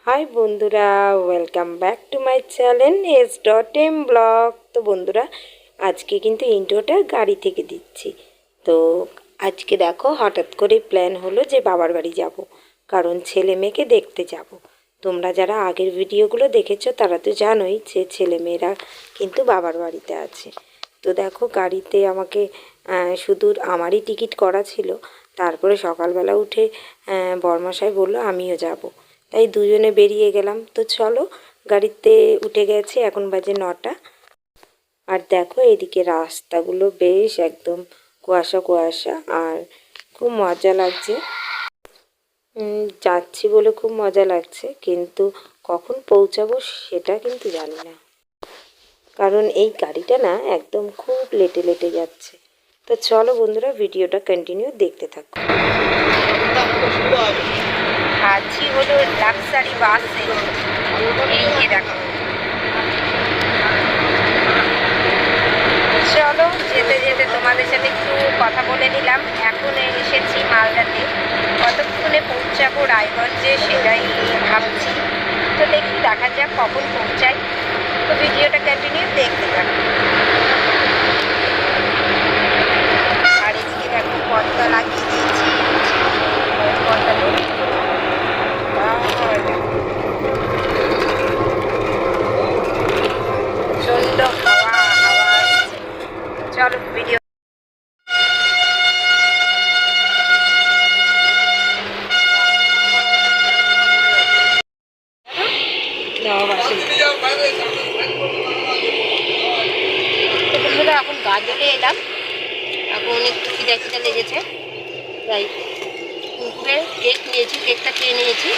High বন্ধুরা, welcome back to my channel S.M blog. তো বন্ধুরা, আজকে কিন্তু ইন্ট্রোটা গাড়ি থেকে দিচ্ছি। তো আজকে দেখো হঠাৎ করে প্ল্যান হলো যে বাবার বাড়ি যাব, কারণ ছেলে মেয়েকে দেখতে যাব। তোমরা যারা আগের ভিডিওগুলো দেখেছো তারা তো জানোই যে ছেলে মেয়েরা কিন্তু বাবার বাড়িতে আছে। তো দেখো গাড়িতে আমাকে শুধু আমারই টিকিট করা ছিল। তারপরে সকালবেলা উঠে বরমশাই বললো আমিও যাব, তাই দুজনে বেরিয়ে গেলাম। তো চলো, গাড়িতে উঠে গেছে, এখন বাজে 9টা। আর দেখো এদিকে রাস্তাগুলো বেশ একদম কুয়াশা কুয়াশা, আর খুব মজা লাগছে। যাচ্ছি বলে খুব মজা লাগছে, কিন্তু কখন পৌঁছাবো সেটা কিন্তু জানি না, কারণ এই গাড়িটা না একদম খুব লেটে লেটে যাচ্ছে। তো চলো বন্ধুরা, ভিডিওটা কন্টিনিউ দেখতে থাকো। আছি হলো লাক্সারি বাসে, এই যে দেখো। চলো যেতে যেতে তোমাদের সাথে একটু কথা বলে নিলাম। এখন এসেছি মালদাতে, কতক্ষণে পৌঁছাবো রায়গঞ্জে সেটাই ভাবছি। তো দেখি, দেখা যাক কখন পৌঁছাই। তো ভিডিওটা কন্টিনিউ দেখতে থাকো। আর এদিকে দেখো পর্দা লাগিয়ে দিয়েছি, পর্দা প্রচন্ড হাওয়া হাওয়া আসছে। চলো ভিডিও। এখন গাজলে এলাম, এখন একটু খিদা খিদা লেগেছে, তাই কুকুরের কেক নিয়েছি, কেকটা খেয়ে নিয়েছি,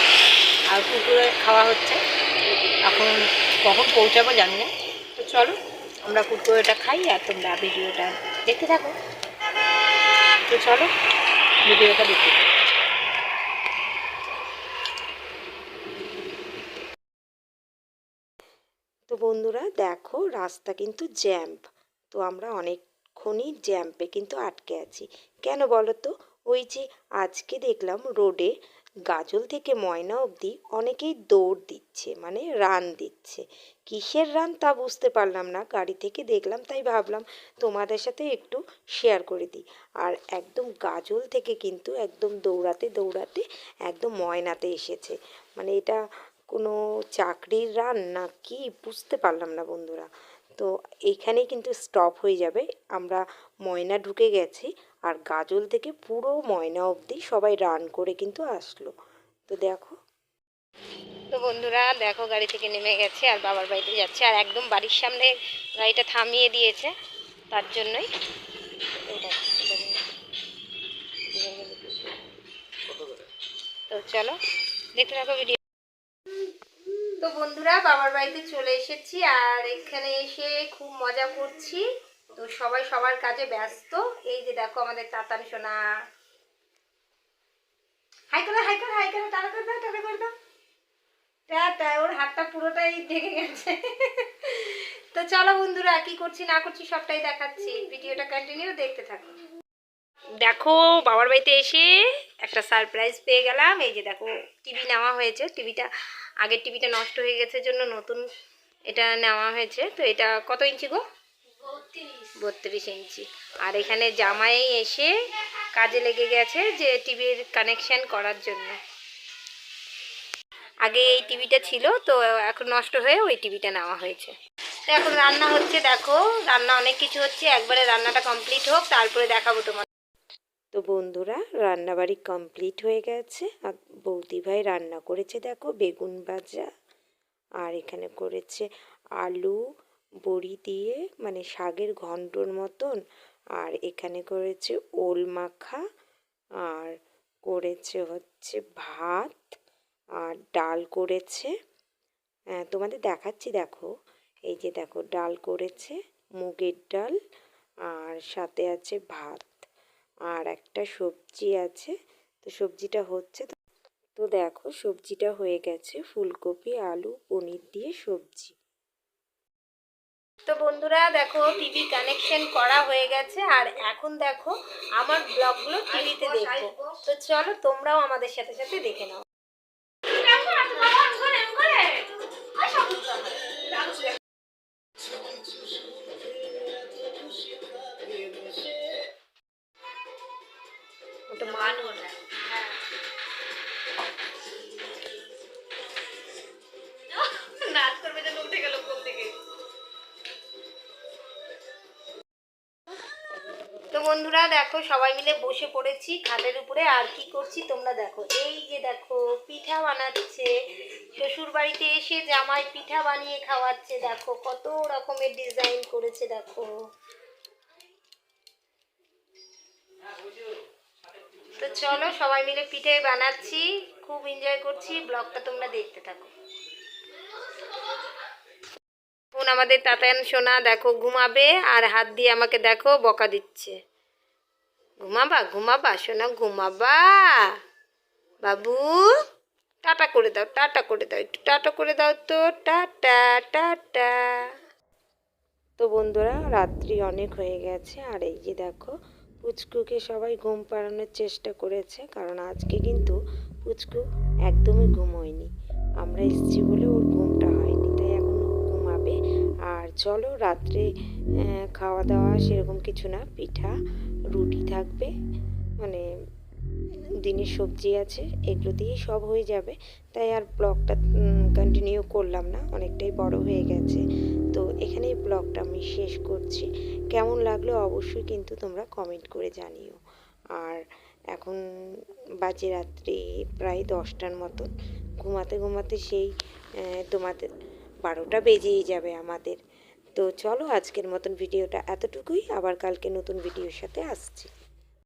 আর কুকুরের খাওয়া হচ্ছে। এখন কখন পৌঁছাবো জানি না। তো চলো আমরা কুকুরটা খাই, আর তোমরা ভিডিওটা দেখতে থাকো। তো চলো ভিডিওটা দেখতে থাকো। তো বন্ধুরা দেখো, রাস্তা কিন্তু জ্যাম। তো আমরা অনেকক্ষণই জ্যাম্পে কিন্তু আটকে আছি। কেন বলো তো? ওই যে আজকে দেখলাম রোডে গাজল থেকে ময়না অবধি অনেকেই দৌড় দিচ্ছে, মানে রান দিচ্ছে। কিসের রান তা বুঝতে পারলাম না, গাড়ি থেকে দেখলাম, তাই ভাবলাম তোমাদের সাথে একটু শেয়ার করে দিই। আর একদম গাজল থেকে কিন্তু একদম দৌড়াতে দৌড়াতে একদম ময়নাতে এসেছে। মানে এটা কোনো চাকরির রান না কি বুঝতে পারলাম না বন্ধুরা। তো এইখানেই কিন্তু স্টপ হয়ে যাবে। আমরা ময়না ঢুকে গেছি, আর গাজল থেকে পুরো ময়না অবধি সবাই রান করে কিন্তু আসলো। তো দেখো, তো বন্ধুরা দেখো গাড়ি থেকে নেমে গেছে আর বাবার বাড়িতে যাচ্ছে, আর একদম বাড়ির সামনে গাড়িটা থামিয়ে দিয়েছে, তার জন্যই। তো চলো দেখতে থাকো ভিডিও। তো বন্ধুরা বাবার বাড়িতে চলে এসেছি, আর এখানে এসে খুব মজা করছি। তো সবাই সবার কাজে ব্যস্ত। এই যে দেখো আমাদের তাতান সোনা, হাই করে হাই করে হাই করে, টাটা করে দাও, টাটা করে দাও, টাটা। ওর হাতটা পুরোটাই ঢেকে গেছে। তো চলো বন্ধুরা, কি করছি না করছি সবটাই দেখাচ্ছি, ভিডিওটা কন্টিনিউ দেখতে থাকো। দেখো বাবার বাড়িতে এসে একটা সারপ্রাইজ পেয়ে গেলাম। এই যে দেখো টিভি নেওয়া হয়েছে, টিভিটা আগের টিভিটা নষ্ট হয়ে গেছে জন্য নতুন এটা নেওয়া হয়েছে। তো এটা কত ইঞ্চি গো? 32 ইঞ্চি। আর এখানে জামাই এসে কাজে লেগে গেছে যে টিভির কানেকশন করার জন্য। আগে এই টিভিটা ছিল, তো এখন নষ্ট হয়ে ওই টিভিটা নেওয়া হয়েছে। তো এখন রান্না হচ্ছে, দেখো রান্না অনেক কিছু হচ্ছে, একবারে রান্নাটা কমপ্লিট হোক তারপরে দেখাবো তোমার। তো বন্ধুরা রান্নাবাড়ি কমপ্লিট হয়ে গেছে, আর বৌদি ভাই রান্না করেছে দেখো বেগুন ভাজা, আর এখানে করেছে আলু বড়ি দিয়ে, মানে শাকের ঘন্টর মতন, আর এখানে করেছে ওল মাখা, আর করেছে হচ্ছে ভাত, আর ডাল করেছে। তোমাদের দেখাচ্ছি দেখো, এই যে দেখো ডাল করেছে, মুগের ডাল, আর সাথে আছে ভাত, আর একটা সবজি আছে। তো সবজিটা হচ্ছে, তো দেখো সবজিটা হয়ে গেছে, ফুলকপি আলু পনির দিয়ে সবজি। তো বন্ধুরা দেখো টিভি কানেকশন করা হয়ে গেছে, আর এখন দেখো আমার ব্লগগুলো টিভিতে দেখবো। তো চলো তোমরাও আমাদের সাথে সাথে দেখে নাও। বন্ধুরা দেখো সবাই মিলে বসে পড়েছি খাটের উপরে, আর কি করছি তোমরা দেখো। এই যে দেখো পিঠা বানাচ্ছে, শ্বশুর বাড়িতে এসে জামাই পিঠা বানিয়ে খাওয়াচ্ছে। দেখো কত রকমের ডিজাইন করেছে দেখো। তো চলো সবাই মিলে পিঠে বানাচ্ছি, খুব এনজয় করছি, ব্লগটা তোমরা দেখতে থাকো। এখন আমাদের তাতান সোনা দেখো ঘুমাবে, আর হাত দিয়ে আমাকে দেখো বকা দিচ্ছে। ঘুমাবা ঘুমাবা সোনা ঘুমাবা, বাবু টাটা করে দাও, টাটা করে দাও, একটু টাটা করে দাও তো, টাটা টাটা। তো বন্ধুরা রাত্রি অনেক হয়ে গেছে, আর এই যে দেখো পুচকুকে সবাই ঘুম পাড়ানোর চেষ্টা করেছে, কারণ আজকে কিন্তু পুচকু একদমই ঘুম হয়নি। আমরা এসেছি বলে ওর ঘুমটা হয়নি, তাই এখন ও ঘুমাবে। আর চলো রাত্রে খাওয়া দাওয়া সেরকম কিছু না, পিঠা রুটি থাকবে, মানে দিনের সবজি আছে, এগুলো দিয়েই সব হয়ে যাবে। তাই আর ব্লগটা কন্টিনিউ করলাম না, অনেকটাই বড় হয়ে গেছে। তো এখানেই ব্লগটা আমি শেষ করছি। কেমন লাগলো অবশ্যই কিন্তু তোমরা কমেন্ট করে জানিও। আর এখন বাজে রাত্রি প্রায় 10টার মতন, ঘুমাতে ঘুমাতে সেই তোমাদের 12টা বেজেই যাবে আমাদের। তো চলো আজকের মতন ভিডিওটা এতটুকুই, আবার কালকে নতুন ভিডিওর সাথে আসছি।